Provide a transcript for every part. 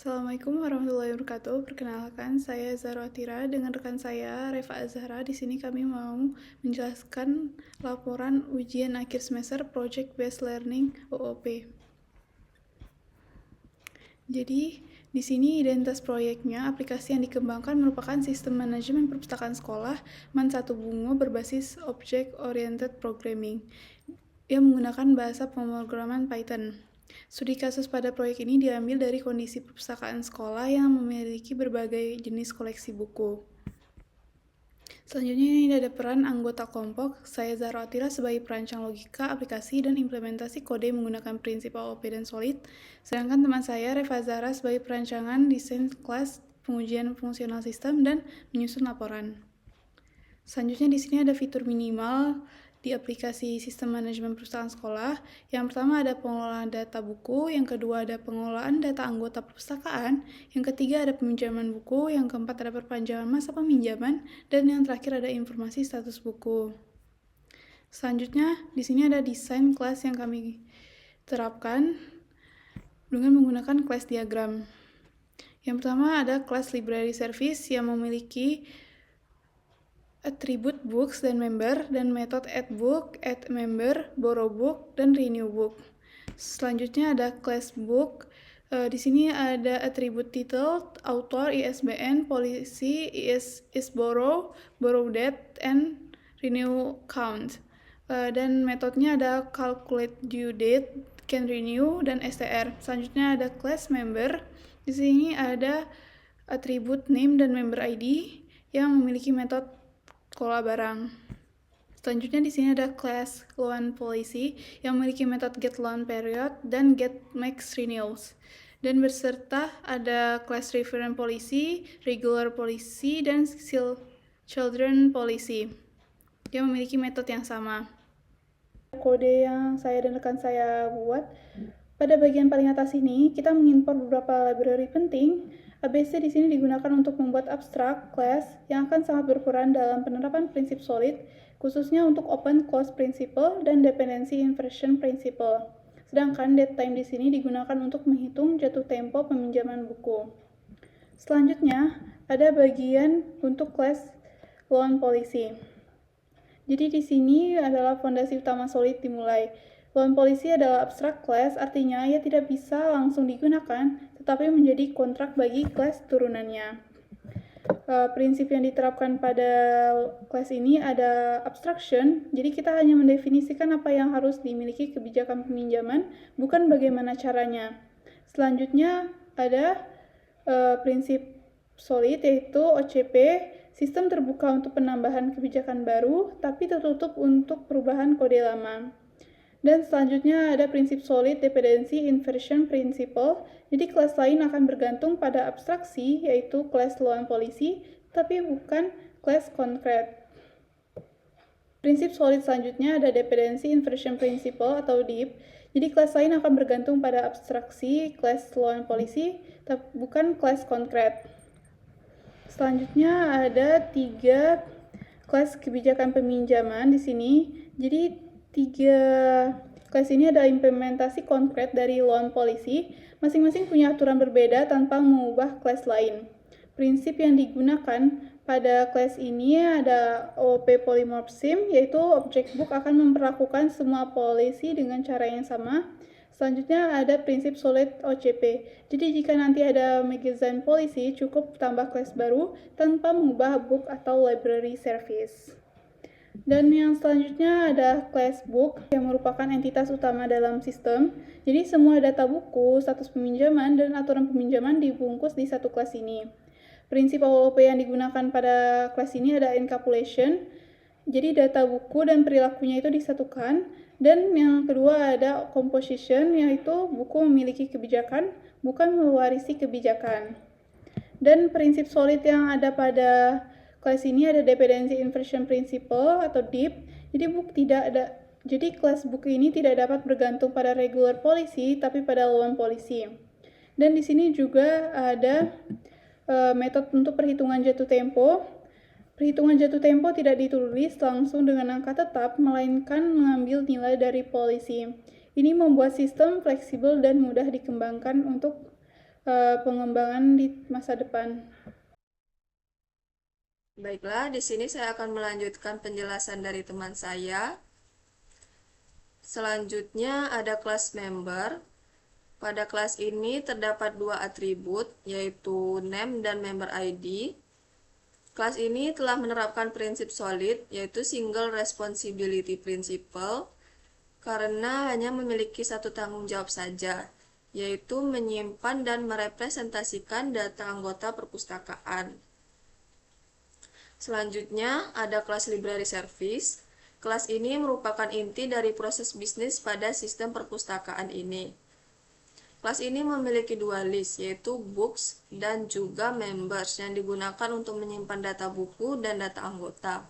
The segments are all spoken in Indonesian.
Assalamualaikum warahmatullahi wabarakatuh. Perkenalkan, saya Zahra Atira dengan rekan saya Reva Azhara. Di sini kami mau menjelaskan laporan ujian akhir semester Project Based Learning OOP. Jadi, di sini identitas proyeknya, aplikasi yang dikembangkan merupakan sistem manajemen perpustakaan sekolah MAN 1 Bungo berbasis Object Oriented Programming yang menggunakan bahasa pemrograman Python. Studi kasus pada proyek ini diambil dari kondisi perpustakaan sekolah yang memiliki berbagai jenis koleksi buku. Selanjutnya ini ada peran anggota kelompok. Saya Zahra Atira sebagai perancang logika, aplikasi, dan implementasi kode menggunakan prinsip OOP dan SOLID. Sedangkan teman saya Reva Zahra sebagai perancangan desain kelas, pengujian fungsional sistem, dan menyusun laporan. Selanjutnya di sini ada fitur minimal di aplikasi sistem manajemen perpustakaan sekolah. Yang pertama ada pengelolaan data buku, yang kedua ada pengelolaan data anggota perpustakaan, yang ketiga ada peminjaman buku, yang keempat ada perpanjangan masa peminjaman, dan yang terakhir ada informasi status buku. Selanjutnya di sini ada desain kelas yang kami terapkan dengan menggunakan class diagram. Yang pertama ada class library service yang memiliki atribut books dan member, dan metode add book, add member, borrow book, dan renew book. Selanjutnya ada class book. Di sini ada atribut title, author, ISBN, policy, is borrow, borrow date, and renew count. Dan metodenya ada calculate due date, can renew, dan STR. Selanjutnya ada class member. Di sini ada atribut name dan member ID yang memiliki metode kelola barang. Selanjutnya di sini ada class loan policy yang memiliki metode get loan period dan get max renewals. Dan berserta ada class reference policy, regular policy, dan children policy yang memiliki metode yang sama. Kode yang saya dan rekan saya buat, pada bagian paling atas ini kita mengimpor beberapa library penting. ABC di sini digunakan untuk membuat abstrak class yang akan sangat berperan dalam penerapan prinsip solid, khususnya untuk open close principle dan dependency inversion principle. Sedangkan datetime di sini digunakan untuk menghitung jatuh tempo peminjaman buku. Selanjutnya ada bagian untuk class loan policy. Jadi di sini adalah fondasi utama solid dimulai. Loan policy adalah abstract class, artinya ia tidak bisa langsung digunakan, tetapi menjadi kontrak bagi kelas turunannya. Prinsip yang diterapkan pada kelas ini ada abstraction, jadi kita hanya mendefinisikan apa yang harus dimiliki kebijakan peminjaman, bukan bagaimana caranya. Selanjutnya ada prinsip solid, yaitu OCP, sistem terbuka untuk penambahan kebijakan baru, tapi tertutup untuk perubahan kode lama. Dan selanjutnya ada prinsip solid dependency inversion principle. Jadi kelas lain akan bergantung pada abstraksi, yaitu kelas loan policy, tapi bukan kelas concrete. Prinsip solid selanjutnya ada dependency inversion principle atau DIP. Jadi kelas lain akan bergantung pada abstraksi kelas loan policy, tapi bukan kelas concrete. Selanjutnya ada 3 kelas kebijakan peminjaman di sini. Jadi 3 kelas ini ada implementasi konkret dari loan policy, masing-masing punya aturan berbeda tanpa mengubah kelas lain. Prinsip yang digunakan pada kelas ini ada OOP polymorphism, yaitu object book akan memperlakukan semua policy dengan cara yang sama. Selanjutnya ada prinsip solid OCP. Jadi jika nanti ada magazine policy, cukup tambah kelas baru tanpa mengubah book atau library service. Dan yang selanjutnya ada class book yang merupakan entitas utama dalam sistem. Jadi semua data buku, status peminjaman, dan aturan peminjaman dibungkus di satu kelas ini. Prinsip OOP yang digunakan pada kelas ini ada encapsulation. Jadi data buku dan perilakunya itu disatukan. Dan yang kedua ada composition, yaitu buku memiliki kebijakan, bukan mewarisi kebijakan. Dan prinsip solid yang ada pada kelas ini ada dependency inversion principle atau DIP. Jadi kelas buku ini tidak dapat bergantung pada regular policy, tapi pada loan policy. Dan di sini juga ada metode untuk perhitungan jatuh tempo. Perhitungan jatuh tempo tidak ditulis langsung dengan angka tetap, melainkan mengambil nilai dari policy. Ini membuat sistem fleksibel dan mudah dikembangkan untuk pengembangan di masa depan. Baiklah, di sini saya akan melanjutkan penjelasan dari teman saya. Selanjutnya ada kelas member. Pada kelas ini terdapat dua atribut, yaitu name dan member ID. Kelas ini telah menerapkan prinsip solid, yaitu single responsibility principle, karena hanya memiliki satu tanggung jawab saja, yaitu menyimpan dan merepresentasikan data anggota perpustakaan. Selanjutnya ada kelas library service. Kelas ini merupakan inti dari proses bisnis pada sistem perpustakaan ini. Kelas ini memiliki dua list, yaitu books dan juga members yang digunakan untuk menyimpan data buku dan data anggota.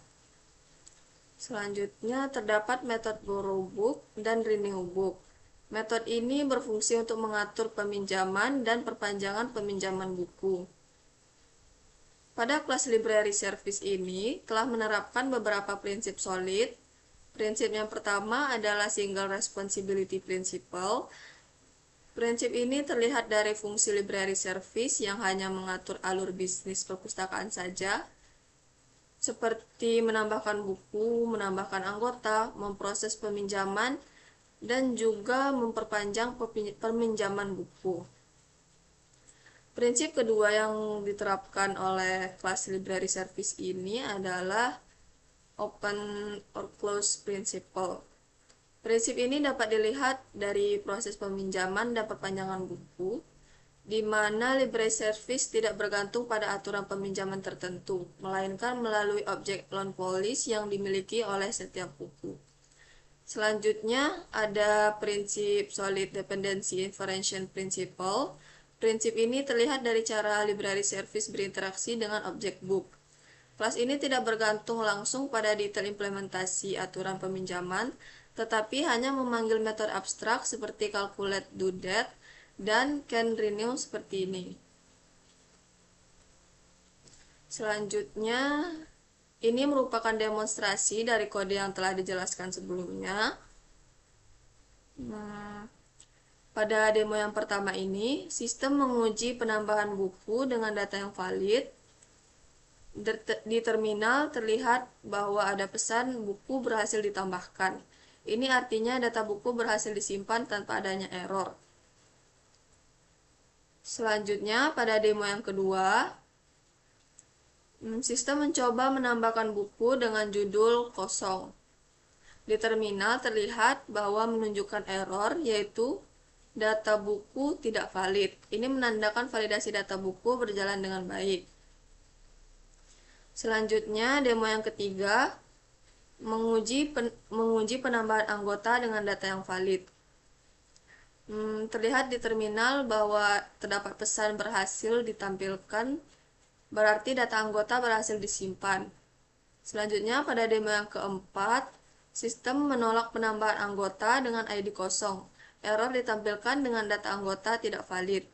Selanjutnya terdapat metode borrow book dan renew book. Metode ini berfungsi untuk mengatur peminjaman dan perpanjangan peminjaman buku. Pada kelas library service ini telah menerapkan beberapa prinsip solid. Prinsip yang pertama adalah single responsibility principle. Prinsip ini terlihat dari fungsi library service yang hanya mengatur alur bisnis perpustakaan saja, seperti menambahkan buku, menambahkan anggota, memproses peminjaman, dan juga memperpanjang peminjaman buku. Prinsip kedua yang diterapkan oleh kelas library service ini adalah open or close principle. Prinsip ini dapat dilihat dari proses peminjaman dan perpanjangan buku, di mana library service tidak bergantung pada aturan peminjaman tertentu, melainkan melalui objek loan policy yang dimiliki oleh setiap buku. Selanjutnya ada prinsip solid dependency inferential principle. Prinsip ini terlihat dari cara library service berinteraksi dengan objek book. Kelas ini tidak bergantung langsung pada detail implementasi aturan peminjaman, tetapi hanya memanggil metode abstrak seperti calculate due date dan can renew seperti ini. Selanjutnya, ini merupakan demonstrasi dari kode yang telah dijelaskan sebelumnya. Pada demo yang pertama ini, sistem menguji penambahan buku dengan data yang valid. Di terminal terlihat bahwa ada pesan buku berhasil ditambahkan. Ini artinya data buku berhasil disimpan tanpa adanya error. Selanjutnya, pada demo yang kedua, sistem mencoba menambahkan buku dengan judul kosong. Di terminal terlihat bahwa menunjukkan error, yaitu data buku tidak valid. Ini menandakan validasi data buku berjalan dengan baik. Selanjutnya, demo yang ketiga, menguji penambahan anggota dengan data yang valid. Terlihat di terminal bahwa terdapat pesan berhasil ditampilkan, berarti data anggota berhasil disimpan. Selanjutnya, pada demo yang keempat, sistem menolak penambahan anggota dengan ID kosong. Error ditampilkan dengan data anggota tidak valid.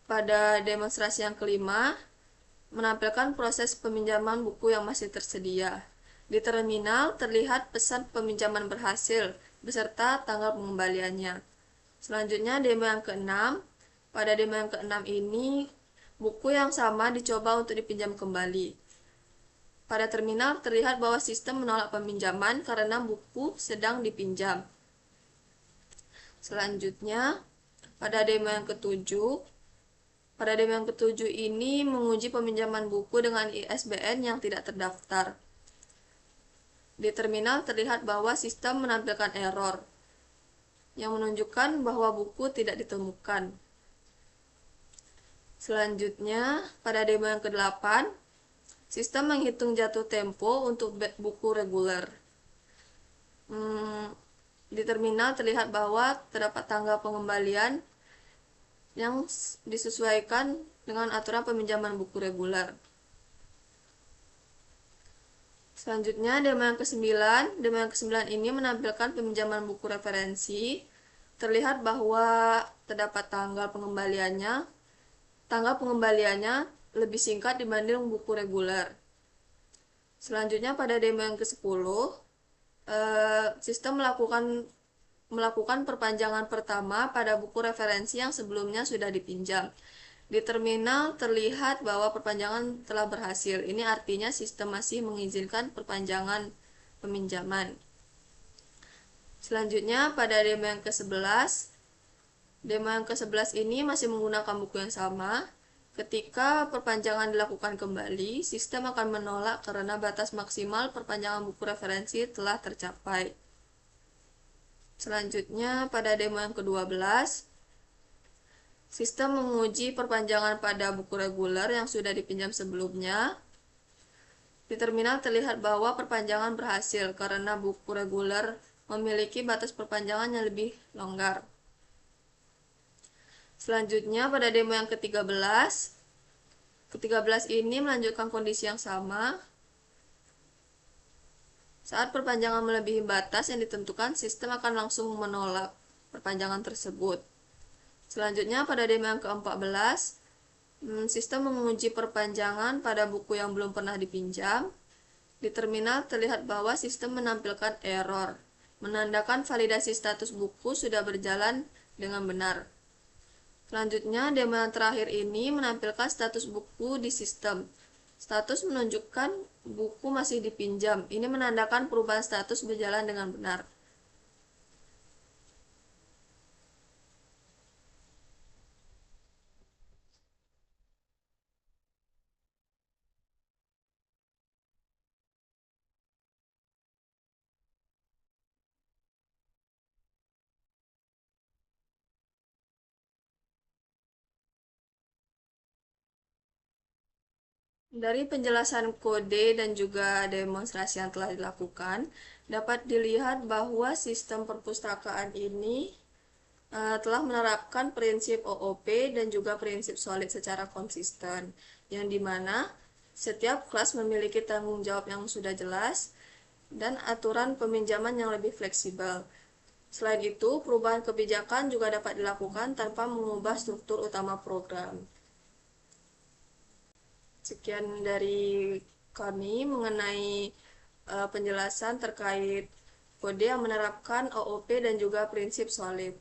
Pada demonstrasi yang kelima, menampilkan proses peminjaman buku yang masih tersedia. Di terminal terlihat pesan peminjaman berhasil beserta tanggal pengembaliannya. Selanjutnya demo yang keenam. Pada demo yang keenam ini, buku yang sama dicoba untuk dipinjam kembali. Pada terminal terlihat bahwa sistem menolak peminjaman karena buku sedang dipinjam. Selanjutnya, pada demo yang ketujuh, ini menguji peminjaman buku dengan ISBN yang tidak terdaftar. Di terminal terlihat bahwa sistem menampilkan error yang menunjukkan bahwa buku tidak ditemukan. Selanjutnya, pada demo yang ke-8, sistem menghitung jatuh tempo untuk buku reguler. Di terminal terlihat bahwa terdapat tanggal pengembalian yang disesuaikan dengan aturan peminjaman buku reguler. Selanjutnya, demo yang ke-9. Demo yang ke-9 ini menampilkan peminjaman buku referensi. Terlihat bahwa terdapat tanggal pengembaliannya lebih singkat dibanding buku reguler. Selanjutnya, pada demo yang ke-10, sistem melakukan perpanjangan pertama pada buku referensi yang sebelumnya sudah dipinjam. Di terminal terlihat bahwa perpanjangan telah berhasil. Ini artinya sistem masih mengizinkan perpanjangan peminjaman. Selanjutnya pada demo yang ke-11, demo yang ke-11 ini masih menggunakan buku yang sama. Ketika perpanjangan dilakukan kembali, sistem akan menolak karena batas maksimal perpanjangan buku referensi telah tercapai. Selanjutnya pada demo yang ke-12, sistem menguji perpanjangan pada buku reguler yang sudah dipinjam sebelumnya. Di terminal terlihat bahwa perpanjangan berhasil karena buku reguler memiliki batas perpanjangan yang lebih longgar. Selanjutnya pada demo yang ke-13 ini melanjutkan kondisi yang sama. Saat perpanjangan melebihi batas yang ditentukan, sistem akan langsung menolak perpanjangan tersebut. Selanjutnya pada demo yang ke-14, sistem menguji perpanjangan pada buku yang belum pernah dipinjam. Di terminal terlihat bahwa sistem menampilkan error, menandakan validasi status buku sudah berjalan dengan benar. Selanjutnya, demo yang terakhir ini menampilkan status buku di sistem. Status menunjukkan buku masih dipinjam. Ini menandakan perubahan status berjalan dengan benar. Dari penjelasan kode dan juga demonstrasi yang telah dilakukan, dapat dilihat bahwa sistem perpustakaan ini telah menerapkan prinsip OOP dan juga prinsip solid secara konsisten, yang dimana setiap kelas memiliki tanggung jawab yang sudah jelas dan aturan peminjaman yang lebih fleksibel. Selain itu, perubahan kebijakan juga dapat dilakukan tanpa mengubah struktur utama program. Sekian dari kami mengenai penjelasan terkait kode yang menerapkan OOP dan juga prinsip solid.